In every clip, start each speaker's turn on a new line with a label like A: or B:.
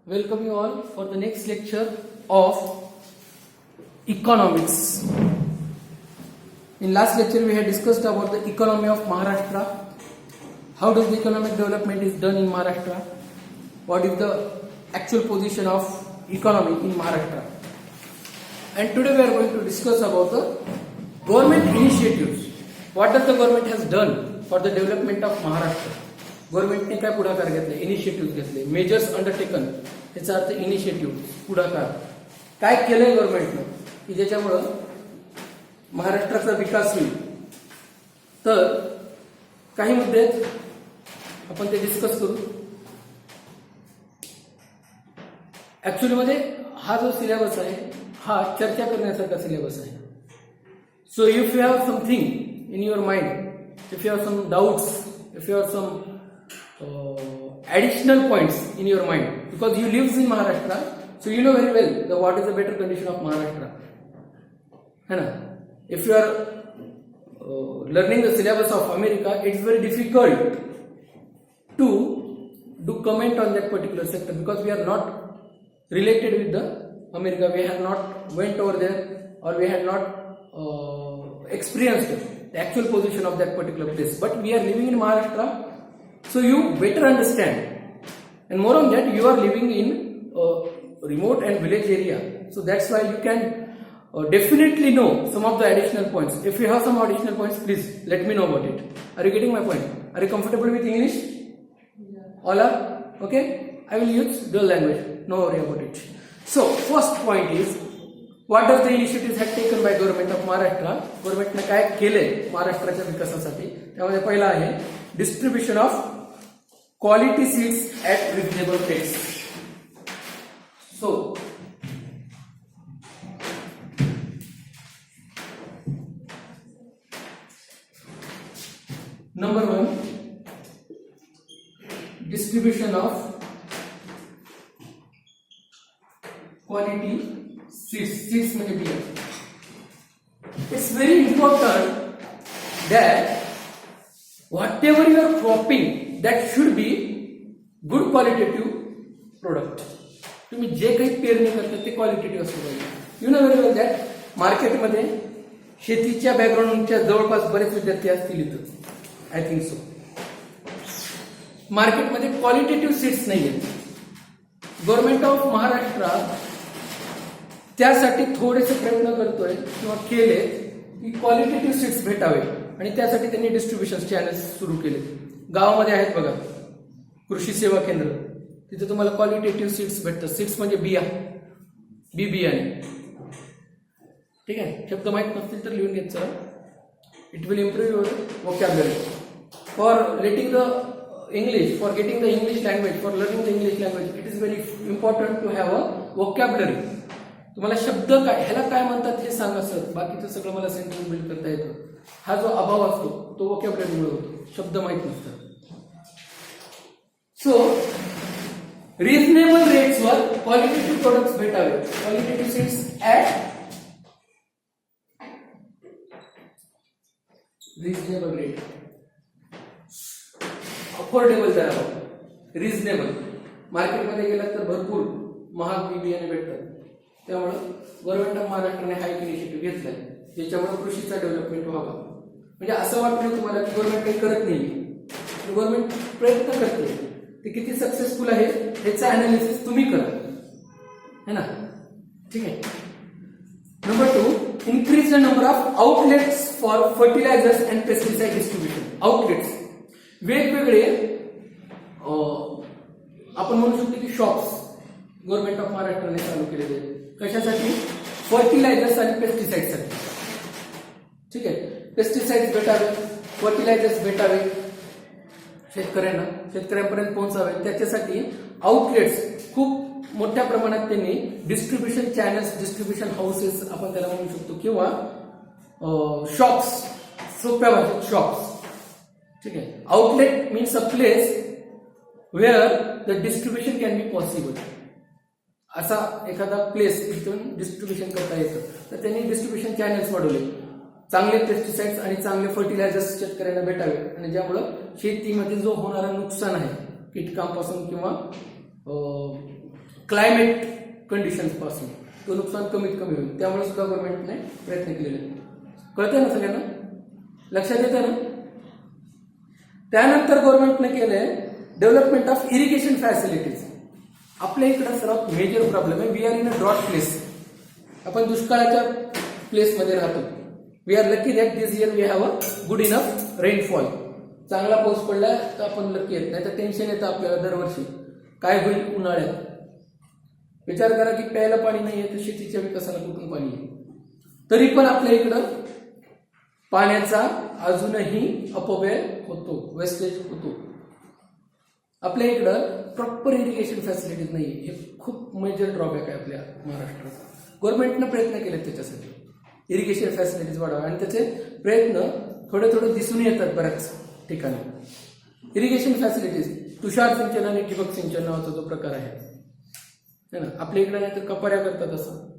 A: Welcome you all for the next lecture of economics. In last lecture we had discussed about the economy of Maharashtra. How does the economic development is done in Maharashtra? What is the actual position of economy in Maharashtra? And today we are going to discuss about the government initiatives. What does the government has done for the development of Maharashtra? गव्हर्नमेंटने काय पुढाकार घेतले, initiative घेतले, measures undertaken, याचा अर्थ initiative, पुढाकार काय केलंय गव्हर्नमेंटनं की ज्याच्यामुळं महाराष्ट्राचा विकास होईल. तर काही मुद्दे आपण ते डिस्कस करू. ऍक्च्युअली मध्ये हा जो सिलेबस आहे हा चर्चा करण्यासारखा सिलेबस आहे. So if you have something in your mind, if you have some doubts, if you have some additional points in your mind, because you lives in Maharashtra, so you know very well what is the better condition of Maharashtra, है ना. If you are learning the syllabus of America, it's very difficult to do comment on that particular sector because we are not related with the America. We have not went over there, or we have not experienced the actual position of that particular place, but we are living in Maharashtra. So you better understand, and more on that, you are living in a remote and village area. So that's why you can definitely know some of the additional points. If you have some additional points, please let me know about it. Are you getting my point? Are you comfortable with English? Yeah. All are okay? I will use dual language. No worry about it. So first point is, what does the initiatives have taken by government of Maharashtra? Government ने काय केले महाराष्ट्राच्या विकासासाठी? त्यामध्ये पहिला आहे distribution of quality seeds at reasonable price. So number one, distribution of quality seeds. Seeds means beer. It's very important that whatever you are cropping, that should be good qualitative product. तुम्ही जे काही पेरणी करता ते qualitative असलं पाहिजे. You know very well that मार्केटमध्ये शेतीच्या बॅकग्राऊंडच्या जवळपास बरेच विद्यार्थी असतील इथं. I think so. मार्केटमध्ये क्वालिटेटिव्ह सीड्स नाही आहेत. गव्हर्नमेंट ऑफ महाराष्ट्र त्यासाठी थोडेसे प्रयत्न करतोय किंवा केले की क्वालिटेटिव्ह सीड्स भेटावे, आणि त्यासाठी त्यांनी डिस्ट्रीब्युशन चॅनल्स सुरू केले. गावामध्ये आहेत बघा कृषी सेवा केंद्र, तिथे तुम्हाला क्वालिटेटिव्ह सीड्स भेटतात. सीड्स म्हणजे बिया, बियाणे. ठीक आहे, शब्द माहीत नसतील तर लिहून घ्यायचं. It will improve your vocabulary for letting the English, for getting the English language, for learning the English language. It is very important to have a vocabulary. तुम्हाला शब्द काय, ह्याला काय म्हणतात हे सांगा सर, बाकीचं सगळं मला सेंटेन्स बिल्ड करता येतं. हा जो अभाव असतो तो वोकॅब्युलरीमुळे होतो, शब्द माहित नसतात. सो रिजनेबल रेट्सवर क्वालिटेटिव्ह प्रोडक्ट्स भेटावे. Qualitative seeds at reasonable rate, affordable दरावर. रिजनेबल मार्केटमध्ये गेलात तर भरपूर महाग बियाणे भेटतात. त्यामुळे गव्हर्नमेंट ऑफ महाराष्ट्राने हा एक इनिशिएटिव्ह घेतलाय ज्याच्यामुळे कृषीचा डेव्हलपमेंट व्हावा. म्हणजे असं वाटतं तुम्हाला की गव्हर्नमेंट काही करत नाही. गव्हर्नमेंट प्रयत्न करते, ते किती सक्सेसफुल आहे याचं अनालिसिस तुम्ही करा, है ना. ठीक आहे. Number 2, increase the number of outlets for fertilizers and pesticide distribution. Outlets वेगवेगळे आपण म्हणू शकतो की शॉप्स गव्हर्नमेंट ऑफ महाराष्ट्राने चालू केलेले आहेत. कशासाठी? फर्टिलायझर्स आणि पेस्टिसाइडसाठी. ठीक आहे. पेस्टिसाइड्स भेटावे, फर्टिलायझर्स भेटावे शेतकऱ्यांना, शेतकऱ्यांपर्यंत पोहोचावे. त्याच्यासाठी आउटलेट्स खूप मोठ्या प्रमाणात त्यांनी डिस्ट्रीब्युशन चॅनल्स, डिस्ट्रीब्युशन हाऊसेस आपण त्याला म्हणू शकतो, किंवा शॉप्स, सोप्या भाषेत शॉप्स. ठीक आहे. Outlet means a place where the distribution can be possible. असा एखादा प्लेस इथून डिस्ट्रीब्युशन करता येतं. तर त्यांनी डिस्ट्रीब्युशन चॅनल्स वाढवले. चांगले पेस्टिसाइड्स आणि चांगले फर्टिलायझर्स शेतकऱ्यांना भेटावे, आणि ज्यामुळं शेतीमध्ये जो होणारा नुकसान आहे कीटकांपासून किंवा क्लायमेट कंडिशन्स पासून तो नुकसान कमीत कमी होईल. त्यामुळे सुद्धा गव्हर्नमेंटने प्रयत्न केलेले आहेत. कळतंय ना सगळ्यांना? लक्षात येतं ना? त्यानंतर गव्हर्नमेंटने केलंय डेव्हलपमेंट ऑफ इरिगेशन फॅसिलिटीज. आपल्या इकडं सर्वात मेजर प्रॉब्लेम आहे, we are in a drought place. आपण दुष्काळाच्या प्लेसमध्ये राहतो. We are lucky that this year we have a good enough rainfall. चांगला पाऊस पडला तर आपण लकी येत नाही तर टेन्शन येतं आपल्याला दरवर्षी काय होईल उन्हाळ्यात. विचार करा की प्यायला पाणी नाही आहे तर शेतीच्या विकासाला कुठून पाणी आहे. तरी पण आपल्या इकडं पाण्याचा अजूनही अपव्यय होतो, वेस्टेज होतो. आपल्या इकडं प्रॉपर इरिगेशन फॅसिलिटीज नाही. हे खूप मेजर ड्रॉबॅक आहे आपल्या महाराष्ट्रात. गव्हर्नमेंटनं प्रयत्न केले त्याच्यासाठी इरिगेशन फॅसिलिटीज वाढवा आणि त्याचे प्रयत्न थोडे थोडे दिसून येतात बऱ्याच ठिकाणी. इरिगेशन फॅसिलिटीज तुषार सिंचन आणि ठिबक सिंचन नावाचा जो प्रकार आहे ना, आपल्या इकडे नाही तर कपाऱ्या करतात असं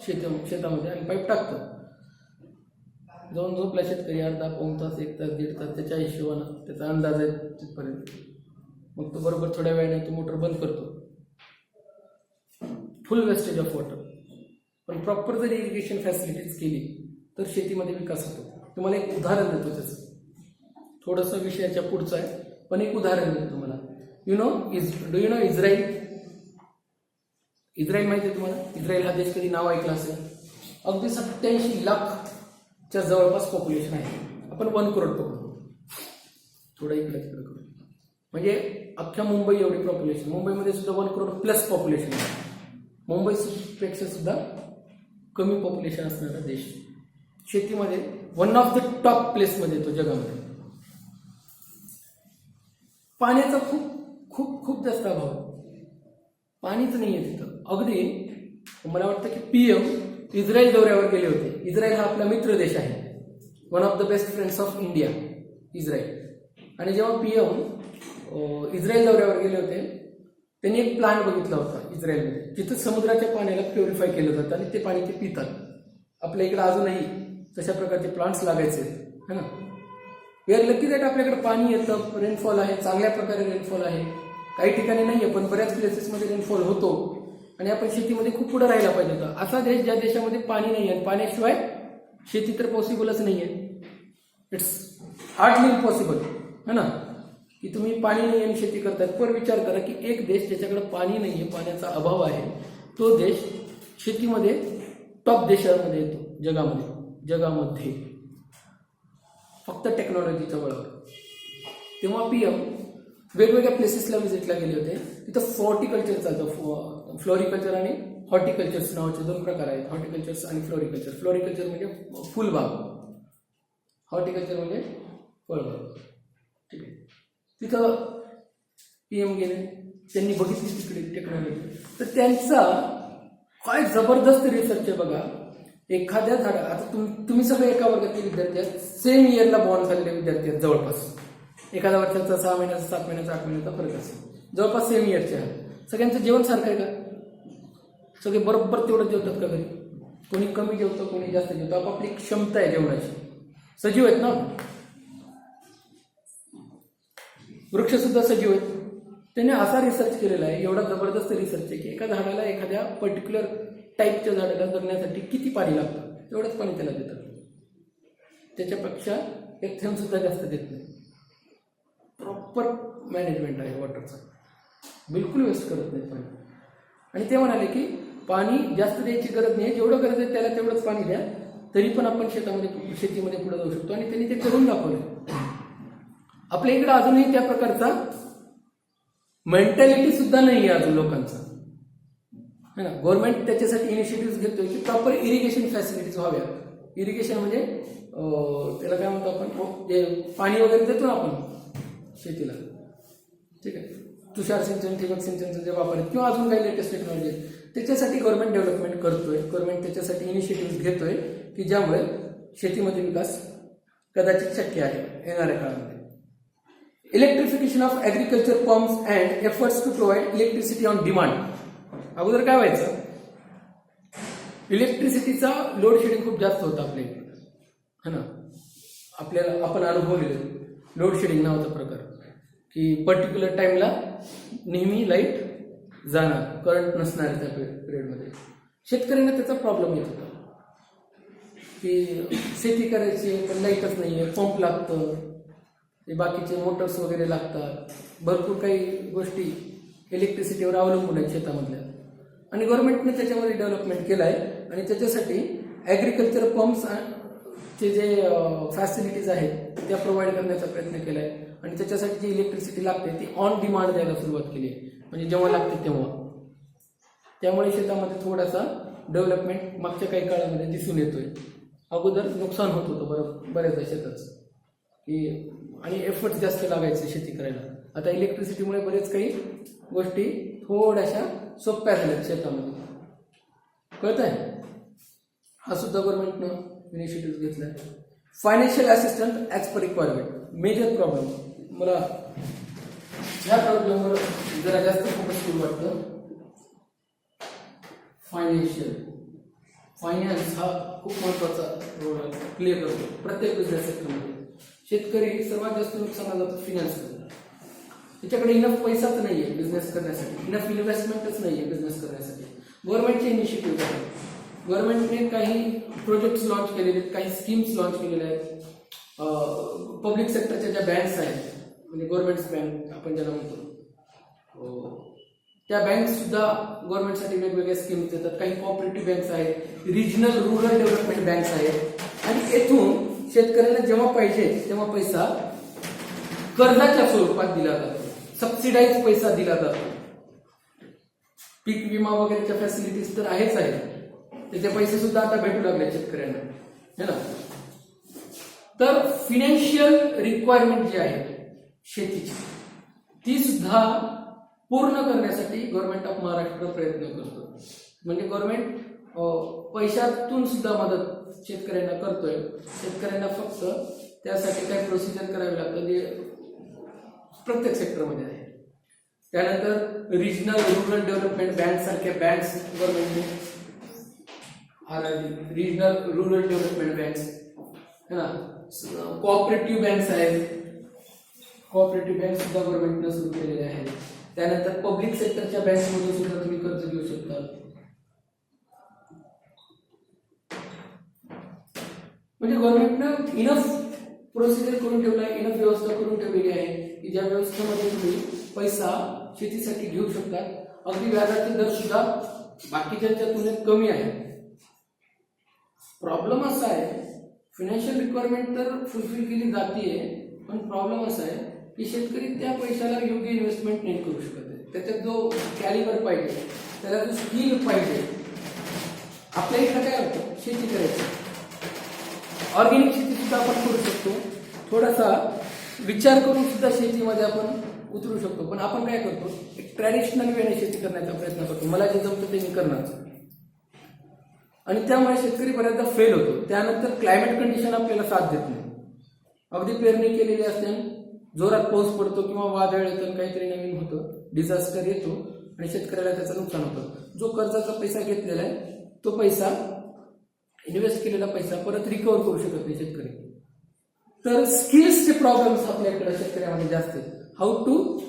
A: शेतामध्ये आणि पाईप टाकतात. जाऊन झोपला शेतकरी अर्धा पाऊण तास, 1 तास, 1.5 तास त्याच्या हिशोबानं त्याचा अंदाज आहे तिथपर्यंत. मग तो बरोबर थोड्या वेळाने तो मोटर बंद करतो. फुल वेस्टेज ऑफ वॉटर. पण प्रॉपर जर इरिगेशन फॅसिलिटीज केली तर शेतीमध्ये विकास होतो. तुम्हाला एक उदाहरण देतो त्याचं, थोडंसं विषयाच्या पुढचं आहे पण एक उदाहरण देतो तुम्हाला. Do you know Israel? Israel माहिती आहे तुम्हाला? इस्रायल हा देश कधी नाव ऐकलं असेल? अगदी 87 लाखच्या जवळपास पॉप्युलेशन आहे. आपण 1 करोड पकडतो, थोडं इकडे तिकडे करू. म्हणजे अख्ख्या मुंबई एवढी पॉप्युलेशन. मुंबईमध्ये सुद्धा 1 करोड प्लस पॉप्युलेशन आहे. मुंबईपेक्षा सुद्धा कमी पॉप्युलेशन असणारा देश. शेतीमध्ये 1 ऑफ द टॉप प्लेसमध्ये येतो जगामध्ये. पाण्याचा खूप खूप खूप जास्त अभाव आहे. पाणीच नाही आहे तिथं. अगदी मला वाटतं की PM इस्रायल दौऱ्यावर गेले होते. इस्रायल हा आपला मित्र देश आहे. One of the best friends of India Israel. आणि जेव्हा PM इस्रायल दौऱ्यावर गेले होते त्यांनी एक प्लांट बघितला होता इस्रायलमध्ये, जिथं समुद्राच्या पाण्याला प्युरिफाय केलं जातं आणि ते पाणी ते पितात. आपल्या इकडे अजूनही तशा प्रकारचे प्लांट्स लागायचे है ना. वी आर लकी दॅट आपल्याकडे पाणी येतं, रेनफॉल आहे, चांगल्या प्रकारे रेनफॉल आहे. काही ठिकाणी नाही आहे पण बऱ्याच प्लेसेसमध्ये रेनफॉल होतो आणि आपण शेतीमध्ये खूप पुढे राहायला पाहिजे होतं. असा देश ज्या देशामध्ये पाणी नाही आहे, पाण्याशिवाय शेती तर पॉसिबलच नाही आहे. इट्स हार्डली इम्पॉसिबल है ना की तुम्ही पाणी नाही आणि शेती करताय. पण विचार करा की एक देश ज्याच्याकडे पाणी नाही आहे, पाण्याचा अभाव आहे, तो देश शेतीमध्ये टॉप देशामध्ये येतो जगामध्ये फक्त टेक्नॉलॉजीच्या बळावर. तेव्हा PM वेगवेगळ्या प्लेसेसला व्हिजिटला गेले होते. तिथं हॉर्टिकल्चर चालतं. फ्लोरिकल्चर आणि हॉर्टिकल्चर्स नावाचे 2 प्रकार आहेत. हॉर्टिकल्चर्स आणि फ्लोरिकल्चर. फ्लोरिकल्चर म्हणजे फुलबाग, हॉर्टिकल्चर म्हणजे फळबाग. ठीक आहे. तिथं PM गेले, त्यांनी बघितली तिकडे टेक्नॉलॉजी. तर त्यांचा काय जबरदस्त रिसर्च आहे बघा. एखाद्या झाडा, आता तुम्ही सगळे एका वर्गातले विद्यार्थी आहेत, सेम इयरला बॉर्न झालेले विद्यार्थी आहेत जवळपास. एखाद्या वर्षाचा 6 महिन्याचा, 7 महिन्याचा, 8 महिन्याचा फरक असेल. जवळपास सेम इयरचे आहेत. सगळ्यांचं जेवण सारखं आहे का? सगळे बरोबर तेवढं जेवतात का घरी? कोणी कमी जेवतं, कोणी जास्त जेवतं. आपापली क्षमता आहे जेवणाची. सजीव आहेत ना, वृक्ष सुद्धा सजीव आहेत. त्याने असा रिसर्च केलेला आहे, एवढा जबरदस्त रिसर्च आहे की एका झाडाला, एखाद्या पर्टिक्युलर टाईपच्या झाडाला जगण्यासाठी किती पाणी लागतं तेवढंच पाणी त्याला देतात. त्याच्यापेक्षा एक थेंब सुद्धा जास्त देत नाही. प्रॉपर मॅनेजमेंट आहे वॉटरचा. बिलकुल वेस्ट करत नाही पाणी. आणि ते म्हणाले की पाणी जास्त द्यायची गरज नाही, जेवढं गरज आहे त्याला तेवढंच पाणी द्या, तरी पण आपण शेतीमध्ये पुढे जाऊ शकतो. आणि त्यांनी ते करून दाखवलं. आपल्या इकडे अजूनही त्या प्रकारचा मेंटॅलिटी सुद्धा नाही आहे अजून लोकांचा है ना. गव्हर्नमेंट त्याच्यासाठी इनिशिएटिव्ह घेतोय की प्रॉपर इरिगेशन फॅसिलिटीज व्हाव्या. इरिगेशन म्हणजे त्याला काय म्हणतो आपण, जे पाणी वगैरे देतो ना आपण शेतीला, ठीक आहे. तुषार सिंचन, ठिबक सिंचनचा जे वापर आहेत किंवा अजून काही लेटेस्ट टेक्नॉलॉजी आहेत, त्याच्यासाठी गव्हर्नमेंट डेव्हलपमेंट करतोय. गव्हर्नमेंट त्याच्यासाठी इनिशिएटिव्ह घेतोय की ज्यामुळे शेतीमध्ये विकास कदाचित शक्य आहे येणाऱ्या काळामध्ये. Electrification of agriculture farms and efforts to provide electricity on demand. अगोदर काय व्हायचं, इलेक्ट्रिसिटीचा लोड शेडिंग खूप जास्त होतं आपल्या इकडे है ना. आपल्याला आपण अनुभवलेलं लोड शेडिंग नावाचा प्रकार की पर्टिक्युलर टाइमला नेहमी लाईट जाणार, करंट नसणार त्या पिरियडमध्ये. शेतकऱ्यांना त्याचा प्रॉब्लेम येत होता की शेती करायची पण लाईटच नाही आहे, पंप लागतं, ते बाकीचे मोटर्स वगैरे लागतात, भरपूर काही गोष्टी इलेक्ट्रिसिटीवर अवलंबून आहेत शेतामधल्या. आणि गव्हर्नमेंटने त्याच्यावर डेव्हलपमेंट केलं आहे आणि त्याच्यासाठी ॲग्रिकल्चर पंप्स चे जे फॅसिलिटीज आहेत त्या प्रोव्हाइड करण्याचा प्रयत्न केला आहे. आणि त्याच्यासाठी जी इलेक्ट्रिसिटी लागते ती ऑन डिमांड द्यायला सुरुवात केली आहे, म्हणजे जेव्हा लागते तेव्हा. त्यामुळे शेतामध्ये थोडासा डेव्हलपमेंट मागच्या काही काळामध्ये दिसून येतोय. अगोदर नुकसान होत होतं बऱ्याचदा शेताचं की, आणि एफर्ट जास्त लागायचे शेती करायला. आता इलेक्ट्रिसिटीमुळे बरेच काही गोष्टी थोड्याशा सोप्या झाल्यात शेतामध्ये. कळत आहे? हा सुद्धा गव्हर्नमेंटनं इनिशिएटिव्ह घेतलाय. Financial assistant as per requirement. Major problem मला ह्या प्रॉब्लेमवर जरा जास्त फोकस करू वाटतं. फायनान्स हा खूप महत्वाचा रोल प्ले करतो प्रत्येक बिझनेस सेक्टरमध्ये. शेतकरी सर्वात जास्त नुकसानाला जातो फिनान्समध्ये. त्याच्याकडे इनफ पैसाच नाही आहे बिझनेस करण्यासाठी, इनफ इन्व्हेस्टमेंटच नाही आहे बिझनेस करण्यासाठी. गव्हर्नमेंटचे इनिशिएटिव्ह आहेत, गव्हर्नमेंटने काही प्रोजेक्ट्स लॉन्च केलेले आहेत, काही स्कीम्स लॉन्च केलेल्या आहेत. पब्लिक सेक्टरच्या ज्या बँक्स आहेत, म्हणजे गव्हर्नमेंट बँक आपण ज्याला म्हणतो, त्या बँक सुद्धा गव्हर्नमेंटसाठी वेगवेगळ्या स्कीम्स देतात. काही कोऑपरेटिव्ह बँक्स आहेत, रिजनल रुरल डेव्हलपमेंट बँक्स आहेत. आणि येथून शेतकऱ्यांना जेव्हा पाहिजे तेव्हा पैसा कर्जाच्या स्वरूपात दिला जातो, सबसिडाईज पैसा दिला जातो. पीक विमा वगैरेच्या फॅसिलिटीज तर आहेच आहे, त्याचे पैसे सुद्धा आता भेटू लागले शेतकऱ्यांना, है ना. तर फिनान्शियल रिक्वायरमेंट जी आहे शेतीची, ती सुद्धा पूर्ण करण्यासाठी गव्हर्नमेंट ऑफ महाराष्ट्र प्रयत्न करतो. म्हणजे गव्हर्नमेंट पैशातून सुद्धा मदत शेतकऱ्यांना करतोय. शेतकऱ्यांना फक्त त्यासाठी काय प्रोसिजर करावी लागतं जे प्रत्येक सेक्टरमध्ये आहे. त्यानंतर रिजनल रुरल डेव्हलपमेंट बँक सारख्या बँक्स गव्हर्नमेंटने, रिजनल रुरल डेव्हलपमेंट बँक्स है ना, कोऑपरेटिव्ह बँक्स आहेत, कोऑपरेटिव्ह बँक सुद्धा गव्हर्नमेंटने सुरू केलेले आहेत. त्यानंतर पब्लिक सेक्टरच्या बँक्समधून सुद्धा तुम्ही कर्ज घेऊ शकता. म्हणजे गव्हर्नमेंटनं इनफ प्रोसिजर करून ठेवला आहे, इनफ व्यवस्था करून ठेवलेली आहे की ज्या व्यवस्थेमध्ये तुम्ही पैसा शेतीसाठी घेऊ शकता. अगदी व्याजाचे दर सुद्धा बाकीच्या तुलनेत कमी आहे. प्रॉब्लेम असा आहे, फायनान्शियल रिक्वायरमेंट तर फुलफिल केली जाते, पण प्रॉब्लेम असा आहे की शेतकरी त्या पैशाला योग्य इन्व्हेस्टमेंट नाही करू शकत आहे. त्याच्यात जो कॅलिबर पाहिजे, त्याला जो स्किल पाहिजे. आपल्या इकडे काय होतं, शेती करायची, ऑर्गॅनिक शेती सुद्धा आपण करू शकतो, थोडासा विचार करून सुद्धा शेतीमध्ये आपण उतरू शकतो. पण आपण काय करतो, एक ट्रॅडिशनल वेने शेती करण्याचा प्रयत्न करतो, मला जे जमतं ते मी करणार. आणि त्यामुळे शेतकरी बऱ्याचदा फेल होतो. त्यानंतर क्लायमेट कंडिशन आपल्याला साथ देत नाही. अगदी पेरणी केलेली असते, जोरात पाऊस पडतो किंवा वादळ येतं, काहीतरी नवीन होतं, डिझास्टर येतो आणि शेतकऱ्याला त्याचं नुकसान होतं. जो कर्जाचा पैसा घेतलेला आहे तो पैसा, इन्व्हेस्ट केलेला पैसा परत रिकव्हर करू शकत नाही शेतकरी. तर स्किल्सचे प्रॉब्लेम्स आपल्याकडे शेतकऱ्यामध्ये जास्त आहेत. How to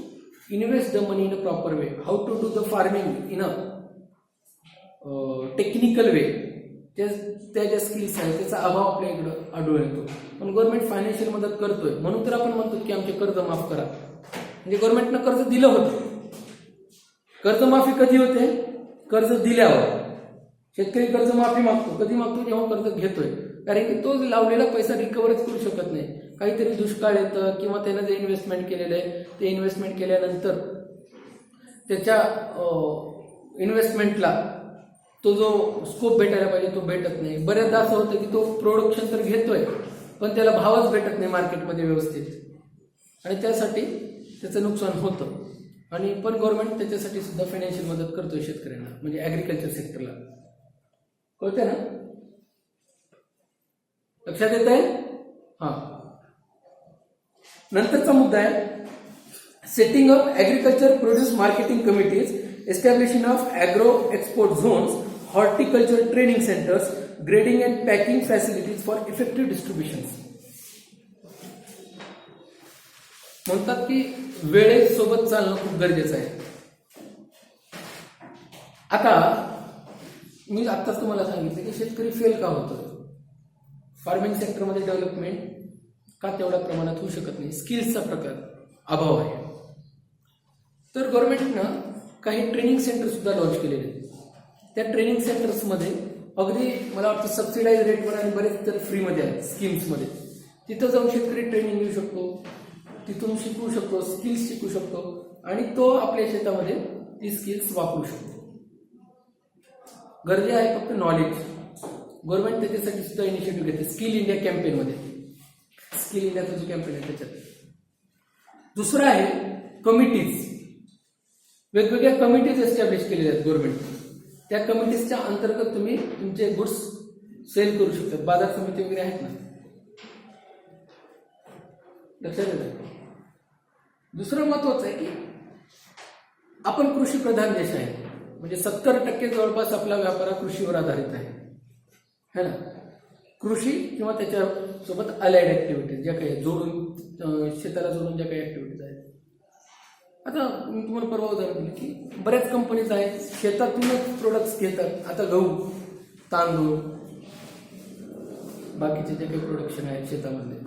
A: invest the money in a proper way, how to do the farming in a technical way, त्या ज्या स्किल्स आहेत त्याचा अभाव आपल्या इकडं आढळून येतो. पण गव्हर्नमेंट फायनान्शियल मदत करतोय, म्हणून तर आपण म्हणतो की आमचे कर्ज माफ करा. म्हणजे गव्हर्नमेंटनं कर्ज दिलं होतं. कर्जमाफी कधी होते, कर्ज दिल्यावर. शेतकरी कर्जमाफी मागतो, कधी मागतो, जेव्हा कर्ज घेतोय. कारण की तो लावलेला पैसा रिकव्हरच करू शकत नाही. काहीतरी दुष्काळ येतं किंवा त्यानं जे इन्व्हेस्टमेंट केलेलं आहे ते इन्व्हेस्टमेंट केल्यानंतर त्याच्या इन्व्हेस्टमेंटला तो जो स्कोप भेटायला पाहिजे तो भेटत नाही. बऱ्याचदा असं होतं की तो प्रोडक्शन तर घेतोय पण त्याला भावच भेटत नाही मार्केटमध्ये व्यवस्थित, आणि त्यासाठी त्याचं नुकसान होतं. आणि पण गव्हर्नमेंट त्याच्यासाठी सुद्धा फायनान्शियल मदत करतोय शेतकऱ्यांना, म्हणजे ऍग्रिकल्चर सेक्टरला. कळतंय ना, लक्षात येत आहे? हा. नंतरचा मुद्दा आहे setting up agriculture produce marketing committees, establishing of agro export zones, horticulture training centres, grading and packing facilities for effective distribution. म्हणतात की वेळेसोबत चालणं खूप गरजेचं आहे. आता मी आत्ताच तुम्हाला सांगितलं की शेतकरी फेल का होतोय, फार्मिंग सेक्टरमध्ये डेव्हलपमेंट का तेवढ्या प्रमाणात होऊ शकत नाही, स्किल्सचा प्रकार अभाव आहे. तर गव्हर्नमेंटनं काही ट्रेनिंग सेंटर सुद्धा लॉन्च केलेले आहेत. त्या ट्रेनिंग सेंटर्समध्ये अगदी मला वाटतं सबसिडाईज रेटवर आणि बरेच तर फ्रीमध्ये आहेत स्कीम्समध्ये. तिथं जाऊन शेतकरी ट्रेनिंग घेऊ शकतो, तिथून शिकू शकतो, स्किल्स शिकू शकतो आणि तो आपल्या शेतामध्ये ती स्किल्स वापरू शकतो. गरजे आहे फक्त नॉलेज. गव्हर्नमेंट त्याच्यासाठी सुद्धा इनिशिएटिव्ह घेते स्किल इंडिया कॅम्पेनमध्ये. स्किल इंडियाचा जो कॅम्पेन आहे त्याच्यात. दुसरं आहे कमिटीज. वेगवेगळ्या कमिटीज एस्टॅब्लिश केलेल्या आहेत गव्हर्नमेंट. त्या कमिटीजच्या अंतर्गत तुम्ही तुमचे गुड्स सेल करू शकता. बाजार समिती वगैरे आहेत ना, लक्षात येतं. दुसरं महत्वाचं आहे की आपण कृषी प्रधान देश आहे, म्हणजे 70% जवळपास आपला व्यापार हा कृषीवर आधारित आहे, है ना. कृषी किंवा त्याच्यासोबत अलाइड ऍक्टिव्हिटीज ज्या काही जोडून शेताला जोडून ज्या काही ऍक्टिव्हिटीज आहेत. आता मी तुम्हाला परवा उदाहरण दिलं की बऱ्याच कंपनीज आहेत शेतातूनच प्रोडक्ट्स घेतात. आता गहू, तांदूळ, बाकीचे जे काही प्रोडक्शन आहेत शेतामधले,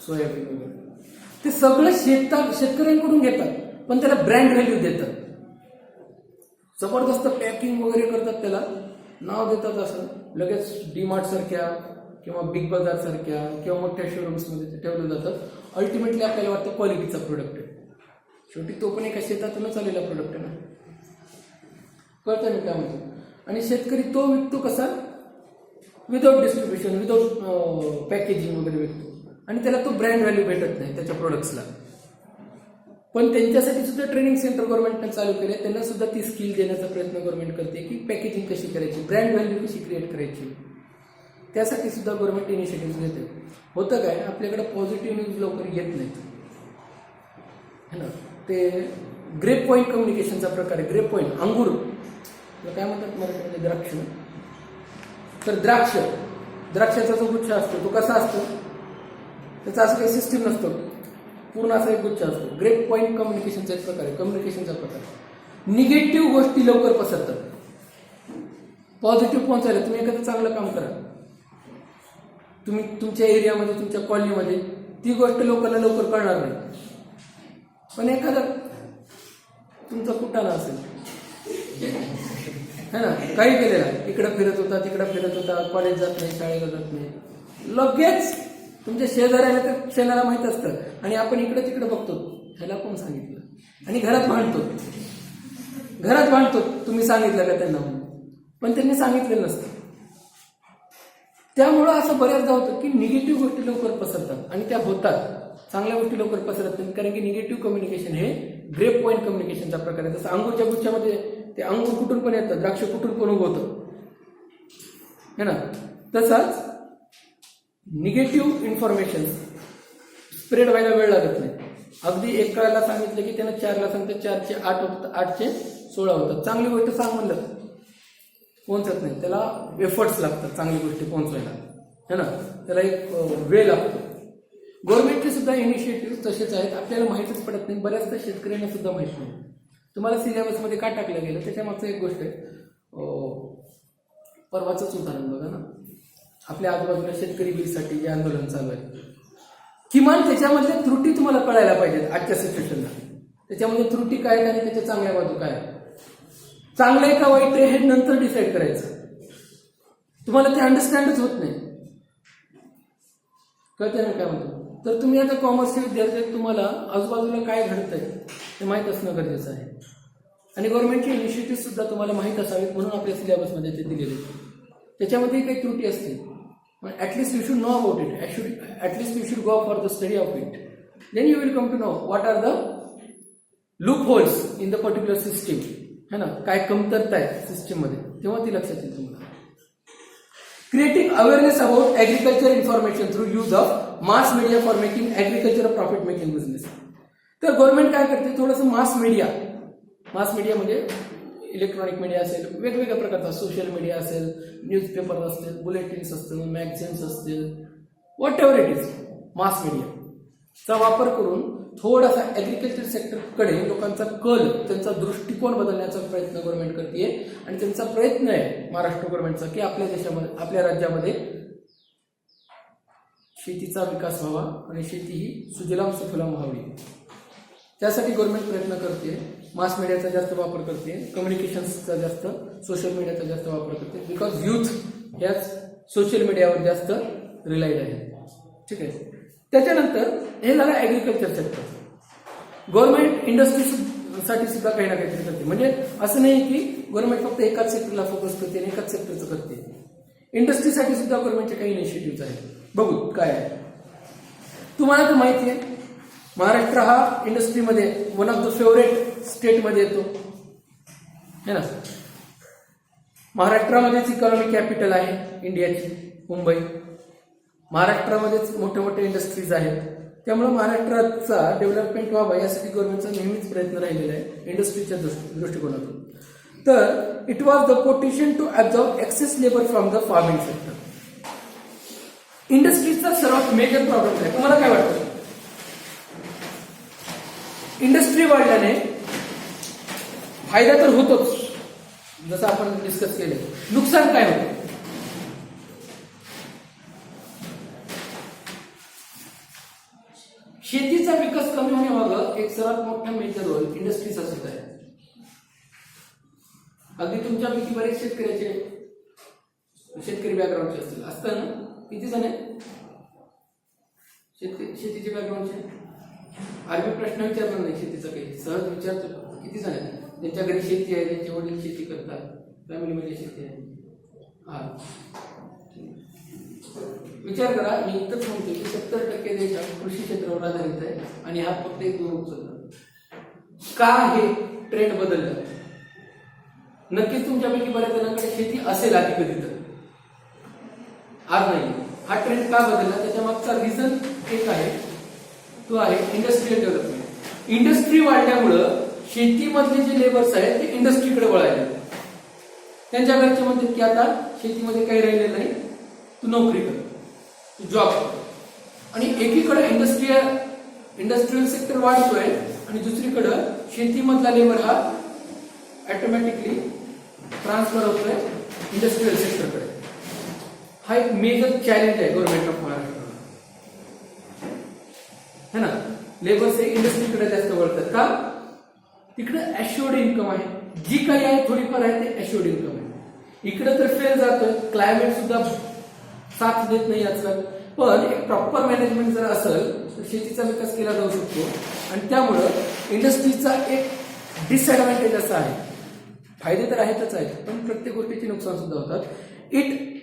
A: सोयाबीन वगैरे, ते सगळं शेतकऱ्यांकडून घेतात, पण त्याला ब्रँड व्हॅल्यू देतात. जबरदस्त पॅकिंग वगैरे करतात, त्याला नाव देतात. असं लगेच डीमार्ट सारख्या किंवा बिग बाजार सारख्या किंवा मोठ्या शोरूम्समध्ये ते ठेवलं जातं. अल्टिमेटली आपल्याला वाटतं क्वालिटीचा प्रोडक्ट आहे. शेवटी तो पण एका शेतातूनच आलेला प्रोडक्ट आहे ना. कळतं मी काय म्हणतो. आणि शेतकरी तो विकतो कसा, विदाउट डिस्ट्रीब्युशन, विदाउट पॅकेजिंग वगैरे विकतो आणि त्याला तो ब्रँड व्हॅल्यू भेटत नाही त्याच्या प्रोडक्ट्सला. पण त्यांच्यासाठी सुद्धा ट्रेनिंग सेंटर गव्हर्नमेंटने चालू केले. त्यांना सुद्धा ती स्किल देण्याचा प्रयत्न गव्हर्नमेंट करते की पॅकेजिंग कशी करायची, ब्रँड व्हॅल्यू कशी क्रिएट करायची. त्यासाठी सुद्धा गव्हर्नमेंट इनिशिएटिव्ह घेते. होतं काय, आपल्याकडे पॉझिटिव्ह न्यूज लवकर येत नाही, है ना. ते ग्रेप पॉईंट कम्युनिकेशनचा प्रकार आहे. ग्रेप पॉईंट, अंगूर काय म्हणतात मराठीमध्ये, द्राक्ष. तर द्राक्षाचा जो गुच्छ असतो तो कसा असतो, त्याचा असं काही सिस्टीम नसतो, पूर्ण असा एक गुच्छ असतो. ग्रेप पॉईंट कम्युनिकेशनचा एक प्रकार आहे, कम्युनिकेशनचा प्रकार. निगेटिव्ह गोष्टी लवकर पसरतात, पॉझिटिव्ह पोहोचायला. तुम्ही एखादं चांगलं काम करा, तुम्ही तुमच्या एरियामध्ये, तुमच्या कॉलनीमध्ये, ती गोष्ट लोकांना लवकर कळणार नाही. पण एखादा तुमचा कुटाणा असेल, है ना, काही केलेला, इकडं फिरत होता, तिकडं फिरत होता, कॉलेज जात नाही, शाळेला जात नाही, लगेच तुमच्या शेजाऱ्याला तर शेणाला माहित असतं आणि आपण इकडे तिकडे बघतो, ह्याला कोण सांगितलं, आणि घरात भांडतो तुम्ही सांगितलं का त्यांना म्हणून, पण त्यांनी सांगितलेलं नसतं. त्यामुळं असं बऱ्याचदा होतं की निगेटिव्ह गोष्टी लवकर पसरतात आणि त्या होतात, चांगल्या गोष्टी लवकर पसरत नाही. कारण की निगेटिव्ह कम्युनिकेशन हे ग्रेप पॉईंट कम्युनिकेशनचा प्रकार आहे. जसं अंगूरच्या गुच्छामध्ये ते अंगूर कुठून पण येतं, द्राक्ष कुठून पण उगवतं, है ना. तसाच निगेटिव्ह इन्फॉर्मेशन स्प्रेड व्हायला वेळ लागत नाही. अगदी एकाला सांगितलं की त्यानं 4ला सांगतं, 4चे 8 होतात, 8चे 16 होतात. चांगली गोष्ट सांग म्हणलं पोहोचत नाही, त्याला एफर्ट्स लागतात चांगली गोष्टी पोहोचवायला, है ना. त्याला एक वेळ लागतो. गव्हर्नमेंटचे सुद्धा इनिशिएटिव्ह तसेच आहेत, आपल्याला माहितीच पडत नाही. बऱ्याचदा शेतकऱ्यांना सुद्धा माहित नाही. तुम्हाला सिलेबसमध्ये का टाकलं गेलं त्याच्या मागचं एक गोष्ट आहे. परवाचंच उदाहरण बघा ना, आपल्या आजूबाजूला शेतकरी बिलसाठी जे आंदोलन चालू आहे, किमान त्याच्यामधल्या त्रुटी तुम्हाला कळायला पाहिजेत. आजच्या सिच्युएशनला त्याच्यामध्ये त्रुटी काय आहेत आणि त्याच्या चांगल्या बाजू काय आहेत, चांगलं आहे का वाईट आहे हे नंतर डिसाईड करायचं. तुम्हाला ते अंडरस्टँडच होत नाही. कळतंय ना काय म्हणतो. तर तुम्ही आता कॉमर्सचे विद्यार्थी आहेत, तुम्हाला आजूबाजूला काय घडतंय ते माहीत असणं गरजेचं आहे. आणि गव्हर्नमेंटचे इनिशिएटिव्ह सुद्धा तुम्हाला माहीत असावेत, म्हणून आपल्या सिलेबसमध्ये ते दिलेले. त्याच्यामध्ये काही त्रुटी असतील, पण at least you should know about it. At least you should go for the study of it. Then you will come to know what are the loopholes in the particular system, है ना. काय कमतरता आहे सिस्टीममध्ये, तेव्हा ती लक्षात येईल तुम्हाला. Creating awareness about agriculture information through use of mass media for making agriculture profit making business. तर गव्हर्नमेंट काय करते, थोडंसं मास मीडिया म्हणजे इलेक्ट्रॉनिक मीडिया असेल, वेगवेगळ्या प्रकारचा सोशल मीडिया असेल, न्यूजपेपर असतील, बुलेटिन्स असतील, मॅगझिन्स असतील, व्हॉट एव्हर इट इज, मास मीडियाचा वापर करून थोडासा ऍग्रिकल्चर सेक्टरकडे लोकांचा कल, त्यांचा दृष्टिकोन बदलण्याचा प्रयत्न गव्हर्नमेंट करते आणि त्यांचा प्रयत्न आहे महाराष्ट्र गव्हर्नमेंटचा की आपल्या देशामध्ये, आपल्या राज्यामध्ये शेतीचा विकास व्हावा आणि शेती ही सुजलाम सुफलाम व्हावी. त्यासाठी गव्हर्नमेंट प्रयत्न करते. मास मीडियाचा जास्त वापर करते, कम्युनिकेशन्सचा जास्त, सोशल मीडियाचा जास्त वापर करते, बिकॉज यूथ याच सोशल मीडियावर जास्त रिलाईड आहे. ठीक आहे. त्याच्यानंतर हे झालं ऍग्रिकल्चर सेक्टर. गव्हर्नमेंट इंडस्ट्रीसाठी सुद्धा काही ना काहीतरी करते. म्हणजे असं नाही की गव्हर्नमेंट फक्त एकाच सेक्टरला फोकस करते आणि एकाच सेक्टरचं करते. इंडस्ट्रीसाठी सुद्धा गव्हर्नमेंटचे काही इनिशिएटिव्ह आहेत. बघू काय आहे. तुम्हाला तर माहिती आहे महाराष्ट्र हा इंडस्ट्रीमध्ये वन ऑफ द फेवरेट स्टेटमध्ये येतो है ना. महाराष्ट्रामध्येच इकॉनॉमिक कॅपिटल आहे इंडियाची, मुंबई. महाराष्ट्रामध्येच मोठे मोठे इंडस्ट्रीज आहेत. त्यामुळे महाराष्ट्राचा डेव्हलपमेंट व्हावा यासाठी गव्हर्नमेंटचा नेहमीच प्रयत्न राहिलेला आहे इंडस्ट्रीच्या दृष्टिकोनातून. तर it was the potential to absorb excess labour from the farming sector. इंडस्ट्रीजचा सर्वात मेजर प्रॉब्लेम आहे. तुम्हाला काय वाटतं? इंडस्ट्री वाढल्याने फायदा तर होतोच, जसं आपण डिस्कस केले. नुकसान काय होतं? शेतीचा विकास कमी होण्यामागं एक सर्वात मोठा मेजर रोल इंडस्ट्रीचा सुद्धा आहे. अगदी तुमच्यापैकी बरेच शेतकरी बॅकग्राऊंडचे असतील, असतं ना? किती जण आहेत शेतीचे बॅकग्राऊंडचे? आम्ही प्रश्न विचारणार नाही शेतीचा, काही सहज विचारतो. किती जण आहेत ज्यांच्या घरी शेती आहे, ज्यांचे वडील शेती करतात, फॅमिलीमध्ये शेती आहे? हा, विचार करा. मी इथंच म्हणतो की 70% देश कृषी क्षेत्रावर आधारित आहे आणि हा फक्त एक रूप चालला. का हे ट्रेंड बदललं? नक्कीच तुमच्यापैकी बऱ्याच जणांकडे शेती असेल आधी कधी, तर आज नाही. हा ट्रेंड का बदलला? त्याच्या मागचा रिझन एक आहे, तो आहे इंडस्ट्रियल डेव्हलपमेंट. इंडस्ट्री वाढल्यामुळं शेतीमधले जे लेबर्स आहेत ते इंडस्ट्रीकडे वळाले. त्यांच्या घरचे म्हणतात की आता शेतीमध्ये काही राहिलेलं नाही, तू नोकरी कर, तू जॉब कर. आणि एकीकडे इंडस्ट्रियल सेक्टर वाढतोय आणि दुसरीकडे शेतीमधला लेबर हा ऑटोमॅटिकली ट्रान्सफर होतोय इंडस्ट्रियल सेक्टरकडे. हा एक मेजर चॅलेंज आहे गव्हर्नमेंट ऑफ महाराष्ट्राला, है ना. लेबर्स हे इंडस्ट्रीकडे जास्त वळतात. का? तिकडे ऍश्युअर्ड इन्कम आहे, जी काही आहे थोडीफार आहे ते ऍश्युअर्ड इन्कम आहे. इकडे तर फेल जातोय, क्लायमेट सुद्धा साथ देत नाही आजकाल. पण एक प्रॉपर मॅनेजमेंट जर असेल तर शेतीचा विकास केला जाऊ शकतो. आणि त्यामुळं इंडस्ट्रीचा एक डिसएडव्हान्टेज असा आहे, फायदे तर आहेतच आहेत पण प्रत्येक गोष्टीचे नुकसान सुद्धा होतात. It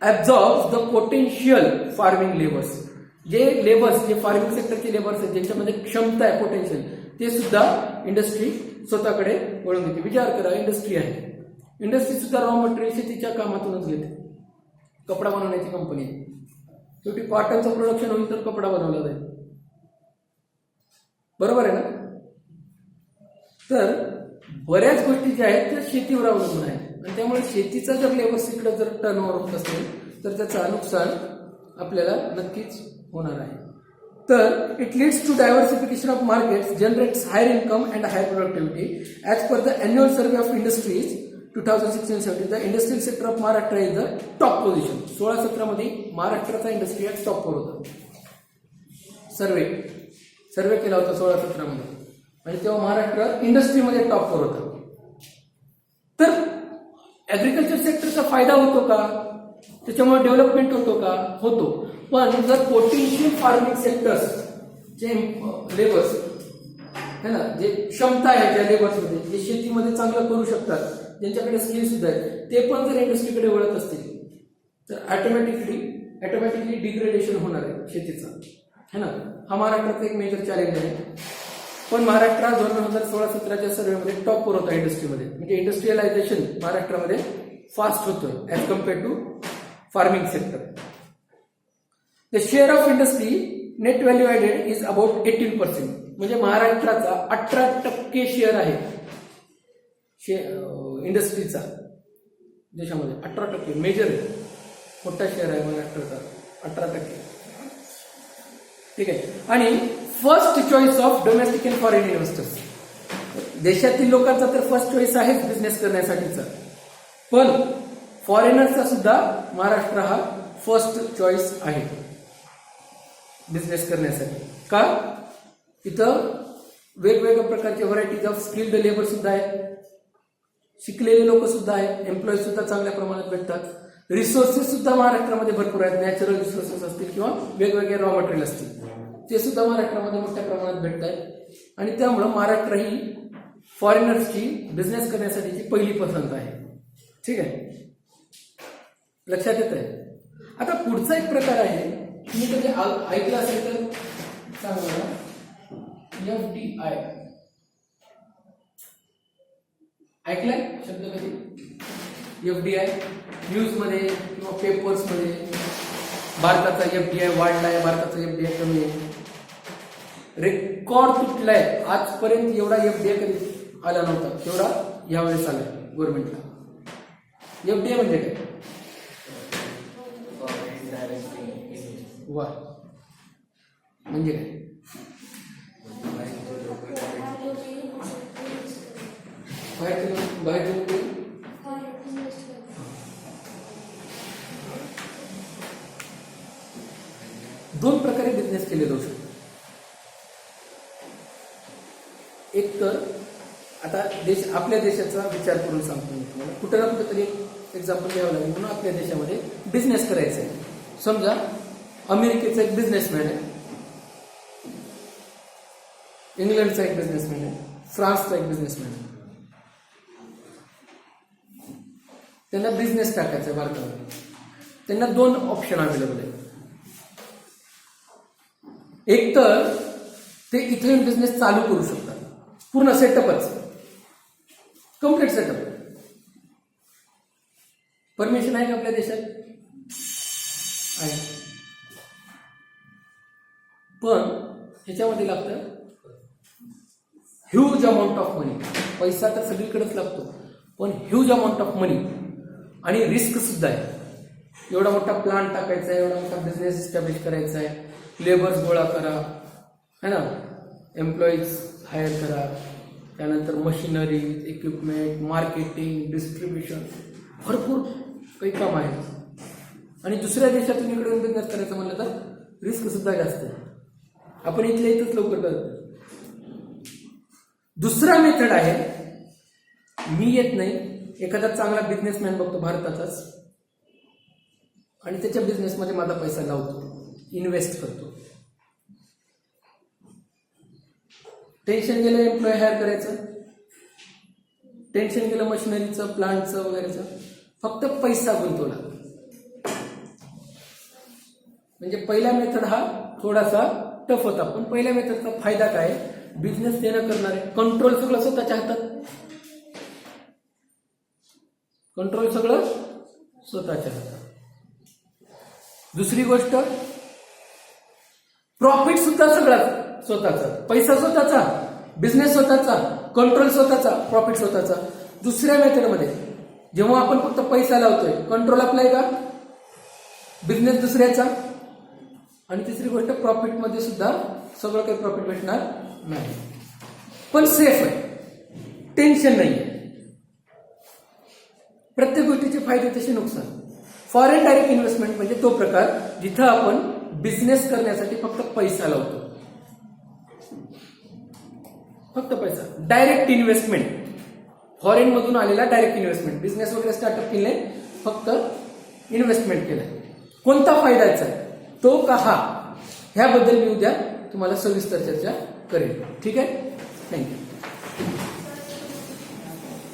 A: absorbs the potential farming labours. जे फार्मिंग सेक्टरचे लेबर्स आहेत, ज्यांच्यामध्ये क्षमता आहे, पोटेन्शियल, ते सुद्धा इंडस्ट्री स्वतःकडे वळून घेते. विचार करा, इंडस्ट्री आहे, इंडस्ट्री सुद्धा रॉ मटेरियल शेतीच्या कामातूनच घेते. कपडा बनवण्याची कंपनी आहे, शेवटी कॉटनचं प्रोडक्शन होईल तर कपडा बनवला जाईल. बरोबर आहे ना? तर बऱ्याच गोष्टी ज्या आहेत त्या शेतीवर अवलंबून आहेत आणि त्यामुळे शेतीचा जर लेबर्स इकडे जर टर्नओव्हर होत असेल तर त्याचा नुकसान आपल्याला नक्कीच होणार आहे. तर it leads to diversification of markets, generates higher income and higher productivity. As per the annual survey of industries 2016-17, the industrial sector of Maharashtra is the top position. 16-17 मध्ये महाराष्ट्राचा इंडस्ट्री ॲक्ट टॉपवर होता. सर्वे केला होता 16-17 मध्ये आणि तेव्हा महाराष्ट्र इंडस्ट्रीमध्ये टॉपवर होता. तर ऍग्रिकल्चर सेक्टरचा फायदा होतो का? त्याच्यामुळे डेव्हलपमेंट होतो का? होतो. पण जर पोटेन्शियल फार्मिंग सेक्टर्स जे लेबर्स है ना, जे क्षमता आहे ज्या लेबर्समध्ये, जे शेतीमध्ये चांगलं करू शकतात, ज्यांच्याकडे स्किल सुद्धा आहे, ते पण जर इंडस्ट्रीकडे वळत असतील तर ऑटोमॅटिकली डिग्रेडेशन होणार आहे शेतीचा, है ना. हा महाराष्ट्राचा एक मेजर चॅलेंज आहे. पण महाराष्ट्र 2016-17च्या सर्वेमध्ये टॉपवर होता इंडस्ट्रीमध्ये. म्हणजे इंडस्ट्रियलायझेशन महाराष्ट्रामध्ये फास्ट होतं as compared to farming sector. The share of industry net value added is about 18%. म्हणजे महाराष्ट्राचा 18% शेअर आहे इंडस्ट्रीचा देशामध्ये. 18% मेजर आहे, मोठा शेअर आहे महाराष्ट्राचा, 18%. ठीक आहे. आणि first choice of domestic and foreign investors. देशातील लोकांचा तर फर्स्ट चॉईस आहेच बिझनेस करण्यासाठीचा, पण फॉरेनर्सचा सुद्धा महाराष्ट्र हा फर्स्ट चॉईस आहे बिझनेस करण्यासाठी. का? इथं वेगवेगळ्या प्रकारचे व्हरायटीज ऑफ स्किल्ड लेबर सुद्धा आहे, शिकलेले लोक सुद्धा आहेत, एम्प्लॉईज सुद्धा चांगल्या प्रमाणात भेटतात, रिसोर्सेस सुद्धा महाराष्ट्रामध्ये भरपूर आहेत, नॅचरल रिसोर्सेस असतील किंवा वेगवेगळे रॉ मटेरियल असतील ते सुद्धा महाराष्ट्रामध्ये मोठ्या प्रमाणात भेटत आहेत. आणि त्यामुळं महाराष्ट्र ही फॉरेनर्सची बिझनेस करण्यासाठीची पहिली पसंत आहे. ठीक आहे, लक्षात येत आहे. आता पुढचा एक प्रकार आहे, तुम्ही कधी ऐकलं असेल तर सांगा मला. FDI ऐकलाय शब्द कधी? FDI न्यूज मध्ये किंवा पेपर्स मध्ये भारताचा FDI वाढलाय, भारताचा FDI कमी आहे, रेकॉर्ड तुटलाय. आजपर्यंत एवढा FDI कधी आला नव्हता तेवढा यावेळेस आलाय गव्हर्नमेंटला. FDI म्हणजे काय? वा, म्हणजे काय? बाहेर दोन प्रकारे बिझनेस केले जाऊ शकतो. एक तर आता आपल्या देशाचा विचार करून सांगतो मी तुम्हाला, कुठे ना कुठेतरी एक्झाम्पल द्यावं लागेल. म्हणून आपल्या देशामध्ये बिझनेस करायचा आहे. समजा अमेरिकेचा एक बिझनेसमॅन आहे, इंग्लंडचा एक बिझनेसमॅन आहे, फ्रान्सचा एक बिझनेसमॅन आहे. त्यांना बिझनेस टाकायचा आहे भारतामध्ये. त्यांना दोन ऑप्शन अवेलेबल आहेत. एक तर ते इथे येऊन बिझनेस चालू करू शकतात, पूर्ण सेटअपच, कम्प्लीट सेटअप. परमिशन आहे का आपल्या देशात? आहे, पण ह्याच्यामध्ये लागतं ह्यूज अमाऊंट ऑफ मनी. पैसा तर सगळीकडेच लागतो, पण ह्यूज अमाऊंट ऑफ मनी आणि रिस्क सुद्धा आहे. एवढा मोठा प्लांट टाकायचा आहे, एवढा मोठा बिझनेस इस्टॅब्लिश करायचा आहे, लेबर्स गोळा करा, है ना, एम्प्लॉईज हायर करा, त्यानंतर मशिनरी, इक्विपमेंट, मार्केटिंग, डिस्ट्रीब्युशन, भरपूर काही काम आहे. आणि दुसऱ्या देशातून इकडे बिझनेस करायचं म्हणलं तर रिस्क सुद्धा जास्त आहे. आपण इथल्या इथंच लवकर करतो. दुसरा मेथड आहे, मी येत नाही, एखादा चांगला बिझनेसमॅन बघतो भारताचाच आणि त्याच्या बिझनेसमध्ये माझा पैसा लावतो, इन्व्हेस्ट करतो. टेन्शन गेलं एम्प्लॉय हायर करायचं, टेन्शन गेलं मशिनरीचं, प्लांटचं वगैरेचं, फक्त पैसा गुंतवला. म्हणजे पहिला मेथड हा थोडासा टफ होता, पण पहिल्या मेथडचा फायदा काय? बिझनेस देणं करणारे, कंट्रोल सगळं स्वतःच्या हातात, कंट्रोल सगळं स्वतःच्या हातात. दुसरी गोष्ट, प्रॉफिट सुद्धा सगळा स्वतःचा, पैसा स्वतःचा, बिझनेस स्वतःचा, कंट्रोल स्वतःचा, प्रॉफिट स्वतःचा. दुसऱ्या मेथडमध्ये जेव्हा आपण फक्त पैसा लावतोय, कंट्रोल आपला आहे का? बिझनेस दुसऱ्याचा. आणि तिसरी गोष्ट, प्रॉफिटमध्ये सुद्धा सगळं काही प्रॉफिट भेटणार नाही, पण सेफ आहे, टेन्शन नाही आहे. प्रत्येक गोष्टीचे फायदे तसे नुकसान. फॉरेन डायरेक्ट इन्व्हेस्टमेंट म्हणजे तो प्रकार जिथं आपण बिझनेस करण्यासाठी फक्त पैसा लावतो, फक्त पैसा. डायरेक्ट इन्व्हेस्टमेंट, फॉरेन मधून आलेला डायरेक्ट इन्व्हेस्टमेंट, बिझनेस वगैरे स्टार्टअप केले, फक्त इन्व्हेस्टमेंट केलंय. कोणता फायद्याचा आहे तो का हा, ह्याबद्दल मी उद्या तुम्हाला सविस्तर चर्चा करेन. ठीक आहे, थँक्यू.